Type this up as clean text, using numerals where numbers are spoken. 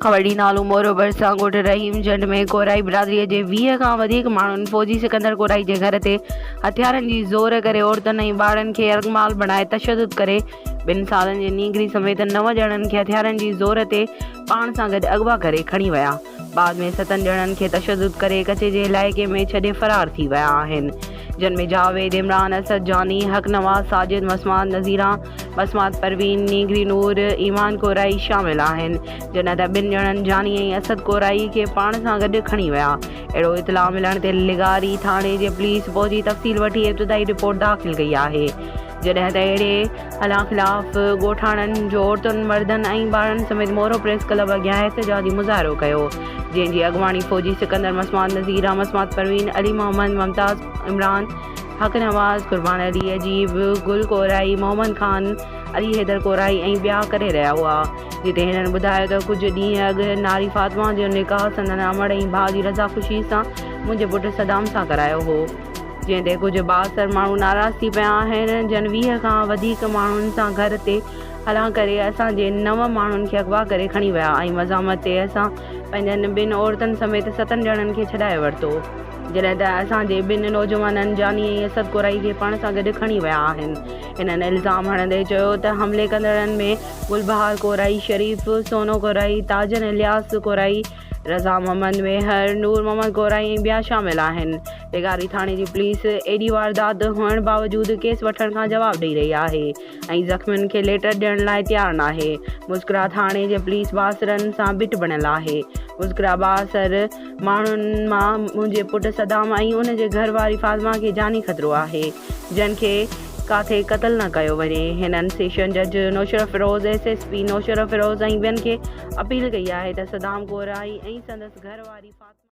खां वॾी नालो मोरोबर सां ॻोठ रहीम जंड में कोराई बिरादरीअ जे 20 खां वधीक माण्हुनि फौजी सिकंदर कोराई जे घर ते हथियारनि जी ज़ोर करे औरतुनि ऐं ॿारनि खे यरगमाल बणाए तशदुद करे 2 सालनि जे नीगरी समेत 9 ॼणनि खे हथियारनि जी ज़ोर ते पाण सां गॾु अगवा करे खणी विया। बाद में 7 ॼणनि खे तशदुद करे कचे जे इलाइक़े में छॾे फरार थी विया आहिनि, जिन में जावेद, इमरान, असद जानी, हक नवाज़, साजिद, मसमात नज़ीरा, मसमात परवीन, नीगरी नूर, ईमान कोराई शामिल आहिनि, जिन त 2 ॼणनि जानी ऐं असद कोराई खे पाण सां गॾु खणी विया। अहिड़ो इतलाउ मिलण ते लिगारी थाणे जे पुलिस फौजी तफ़सील वठी इब्तिदाई रिपोर्ट दाख़िल कई आहे, जॾहिं त अहिड़े हलां ख़िलाफ़ ॻोठाणनि जो औरतुनि, मर्दनि ऐं ॿारनि समेत मोरो प्रेस क्लब अॻियां एहतजाजी मुज़ाहिरो कयो, जंहिंजी अॻवानी फौजी सिकंदर, मसमात नज़ीरा, मसमात परवीन, अली मोहम्मद, मुमताज़, इमरान, हक नवाज़, कुर्बान अली, अजीब, गुल कोराई, मोहम्मद खान, अली हैदर कोराई ऐं ॿिया करे रहिया हुआ। जिते हिननि ॿुधायो त कुझु ॾींहं अॻु नारी फातिमा जो निकाह संदन अमड़ ऐं भाउ जी रज़ा ख़ुशी सां मुंहिंजे पुटु सदाम सां करायो हो, जंहिं ते कुझु बासर माण्हू नाराज़ थी पिया आहिनि, जन 20 खां वधीक माण्हुनि सां घर ते हलां करे असांजे 9 माण्हुनि खे अगवा करे खणी विया ऐं मज़ामत ते असां पंहिंजनि 2 औरतुनि समेत 7 ॼणनि खे छॾाए वरितो, जॾहिं त असांजे 2 नौजवाननि जानी ऐं असद कोराई खे पाण सां गॾु खणी विया आहिनि। हिननि इल्ज़ाम हणंदे चयो त हमले कंदड़नि में गुलबहार कोराई, शरीफ़, सोनो कोराई, ताजन इलियास कोराई, रज़ा मोहम्मद मेहर, नूर मोहम्मद कोराई ऐं ॿिया शामिल आहिनि। लिगारी थाणे जी पुलिस एॾी वारदात हुअण बावजूदि केस वठण खां जवाबु ॾेई रही आहे ऐं ज़ख़्मियुनि खे लेटर ॾियण लाइ तयारु नाहे। मुस्करा थाणे जे पुलिस बासरनि सां बिट बणियल आहे। मुस्करा बासर माण्हुनि मां मुंहिंजे पुटु सदाम ऐं उन जे घरवारी फातिमा खे जानी ख़तरो आहे, जिन खे काथे क़तल न कयो वञे। हिननि सेशन जज नौशर फिरोज़, SSP नौशर फिरोज़ ऐं ॿियनि खे अपील कई आहे त सदाम कोराई ऐं संदसि घरवारी फातिमा